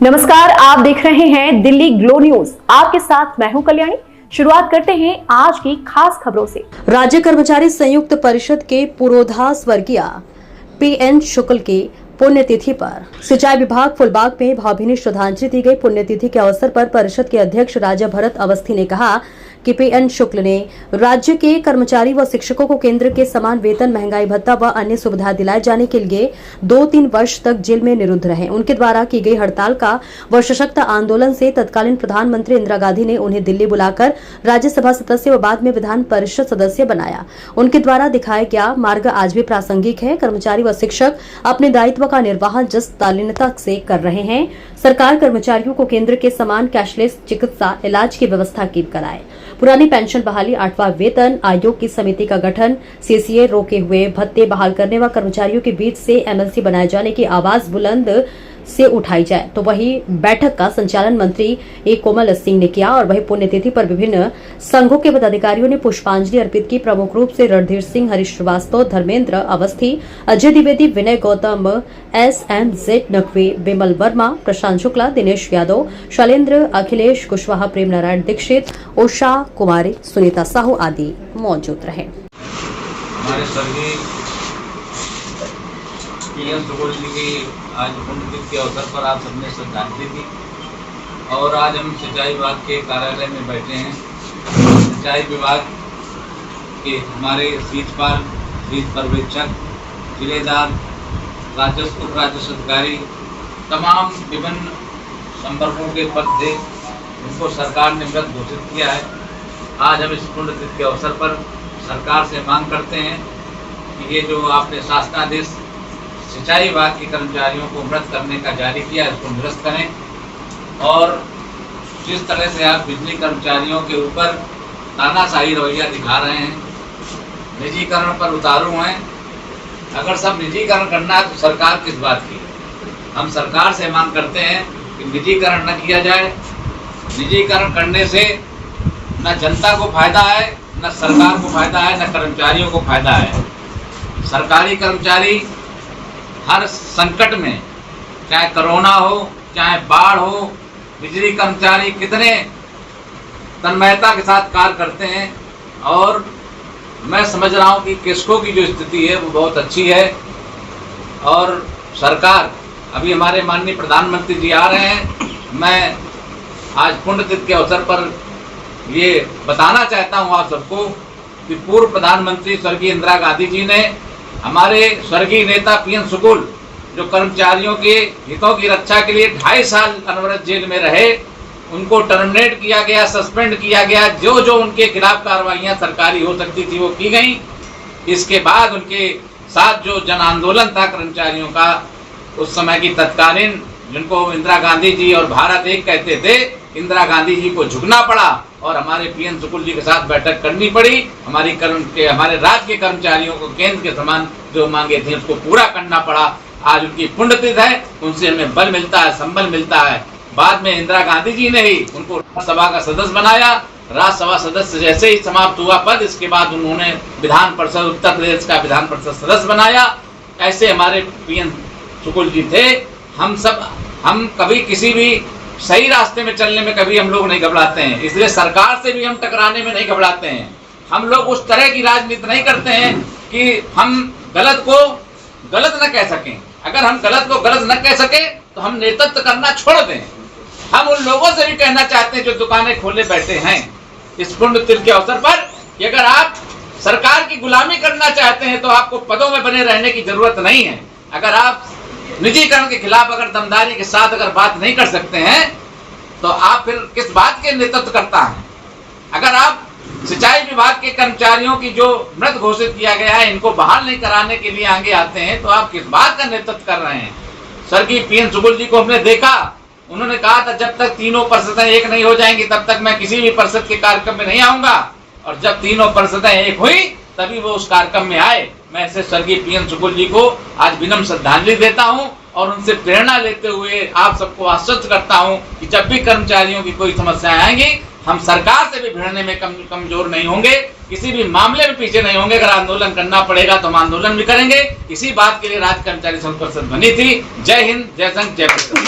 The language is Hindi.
नमस्कार, आप देख रहे हैं दिल्ली ग्लो न्यूज। आपके साथ मैं हूं कल्याणी। शुरुआत करते हैं आज की खास खबरों से। राज्य कर्मचारी संयुक्त परिषद के पुरोधा स्वर्गीय पीएन शुक्ल की पुण्यतिथि पर सिंचाई विभाग फुलबाग में भावभीनी श्रद्धांजलि दी गई। पुण्यतिथि के अवसर पर परिषद के अध्यक्ष राजा भरत अवस्थी ने कहा कि पीएन शुक्ल ने राज्य के कर्मचारी व शिक्षकों को केंद्र के समान वेतन, महंगाई भत्ता व अन्य सुविधा दिलाए जाने के लिए 2-3 वर्ष तक जेल में निरुद्ध रहे। उनके द्वारा की गई हड़ताल का व सशक्त आंदोलन से तत्कालीन प्रधानमंत्री इंदिरा गांधी ने उन्हें दिल्ली बुलाकर राज्यसभा सदस्य व बाद में विधान परिषद सदस्य बनाया। उनके द्वारा दिखाया गया मार्ग आज भी प्रासंगिक है। कर्मचारी व शिक्षक अपने दायित्व का निर्वाह जिस शालीनता से कर रहे हैं, सरकार कर्मचारियों को केंद्र के समान कैशलेस चिकित्सा इलाज की व्यवस्था की कराए। पुरानी पेंशन बहाली, 8वां वेतन आयोग की समिति का गठन, सीसीए रोके हुए भत्ते बहाल करने व कर्मचारियों के बीच से एमएलसी बनाए जाने की आवाज बुलंद से उठाई जाए। तो वही बैठक का संचालन मंत्री ए कोमल सिंह ने किया और वही पुण्यतिथि पर विभिन्न संघों के पदाधिकारियों ने पुष्पांजलि अर्पित की। प्रमुख रूप से रणधीर सिंह, हरीश श्रीवास्तव, धर्मेंद्र अवस्थी, अजय द्विवेदी, विनय गौतम, SMZ नकवी, विमल वर्मा, प्रशांत शुक्ला, दिनेश यादव, शैलेंद्र, अखिलेश कुशवाहा, प्रेम नारायण दीक्षित, उषा कुमारी, सुनीता साहू आदि मौजूद रहे। पीएन शुक्ल जी की आज पुण्यतिथि के अवसर पर आप सबने श्रद्धांजलि दी और आज हम सिंचाई विभाग के कार्यालय में बैठे हैं। सिंचाई विभाग के हमारे शीतपाल, शीत पर्यवेक्षक, जिलेदार, राजस्व उप राजस्व अधिकारी, तमाम विभिन्न संवर्गों के पद थे, उनको सरकार ने मृत घोषित किया है। आज हम इस पुण्यतिथि के अवसर पर सरकार से मांग करते हैं कि ये जो आपने शासनादेश सिंचाई विभाग के कर्मचारियों को मृत करने का जारी किया, इसको निरस्त करें। और जिस तरह से आप बिजली कर्मचारियों के ऊपर तानाशाही रवैया दिखा रहे हैं, निजीकरण पर उतारू हैं। अगर सब निजीकरण करना है तो सरकार किस बात की? हम सरकार से मांग करते हैं कि निजीकरण न किया जाए। निजीकरण करने से न जनता को फायदा है, न सरकार को फायदा है, न कर्मचारियों को फायदा है। सरकारी कर्मचारी हर संकट में, चाहे कोरोना हो, चाहे बाढ़ हो, बिजली कर्मचारी कितने तन्मयता के साथ कार्य करते हैं। और मैं समझ रहा हूँ कि किसको की जो स्थिति है वो बहुत अच्छी है। और सरकार, अभी हमारे माननीय प्रधानमंत्री जी आ रहे हैं। मैं आज पुण्यतिथि के अवसर पर ये बताना चाहता हूँ आप सबको कि पूर्व प्रधानमंत्री स्वर्गीय इंदिरा गांधी जी ने हमारे स्वर्गीय नेता पीएन शुक्ल, जो कर्मचारियों के हितों की रक्षा के लिए 2.5 साल अनवरत जेल में रहे, उनको टर्मिनेट किया गया, सस्पेंड किया गया। जो जो उनके खिलाफ कार्रवाइयां सरकारी हो सकती थी वो की गई। इसके बाद उनके साथ जो जन आंदोलन था कर्मचारियों का, उस समय की तत्कालीन, जिनको इंदिरा गांधी जी और भारत एक कहते थे, इंदिरा गांधी जी को झुकना पड़ा और हमारे पीएन शुक्ल जी के साथ बैठक करनी पड़ी। हमारे राज्य के कर्मचारियों को केंद्र के समान जो मांगे थी उसको पूरा करना पड़ा। आज उनकी पुण्यतिथि है, उनसे हमें बल मिलता है, संबल मिलता है। बाद में इंदिरा गांधी जी ने ही उनको राज्यसभा का सदस्य बनाया। राज्यसभा सदस्य जैसे ही समाप्त हुआ पद, इसके बाद उन्होंने विधान परिषद, उत्तर प्रदेश का विधान परिषद सदस्य बनाया। ऐसे हमारे पीएन शुक्ल जी थे। हम कभी किसी भी सही रास्ते में चलने में कभी हम लोग नहीं घबराते हैं, इसलिए सरकार से भी हम टकराने में नहीं घबराते हैं। हम लोग उस तरह की राजनीति नहीं करते हैं कि हम गलत को गलत न कह सकें। अगर हम गलत को गलत न कह सके तो हम नेतृत्व करना छोड़ दें। हम उन लोगों से भी कहना चाहते हैं जो दुकानें खोले बैठे हैं इस पुण्यतिथि के अवसर पर कि अगर आप सरकार की गुलामी करना चाहते हैं तो आपको पदों में बने रहने की जरूरत नहीं है। अगर आप निजीकरण के खिलाफ अगर दमदारी के साथ अगर बात नहीं कर सकते हैं तो आप फिर किस बात के नेतृत्व करता है? अगर आप सिंचाई विभाग के कर्मचारियों की जो मृत घोषित किया गया है, इनको बहाल नहीं कराने के लिए आगे आते हैं तो आप किस बात का नेतृत्व कर रहे हैं? स्वर्गीय पीएन शुक्ल जी को हमने देखा, उन्होंने कहा था जब तक तीनों परिषदें एक नहीं हो जाएंगी तब तक मैं किसी भी परिषद के कार्यक्रम में नहीं आऊंगा। और जब तीनों परिषदें एक हुई तभी वो उस कार्यक्रम में आए। मैं ऐसे स्वर्गीय पीएन शुक्ल जी को आज विनम्र श्रद्धांजलि देता हूं और उनसे प्रेरणा लेते हुए आप सबको आश्वस्त करता हूं कि जब भी कर्मचारियों की कोई समस्याएं आएंगी, हम सरकार से भी भिड़ने में कमजोर नहीं होंगे, किसी भी मामले में पीछे नहीं होंगे। अगर आंदोलन करना पड़ेगा तो हम आंदोलन भी करेंगे। इसी बात के लिए राज्य कर्मचारी संघ परिषद बनी थी। जय हिंद, जय संघ, जय भारत।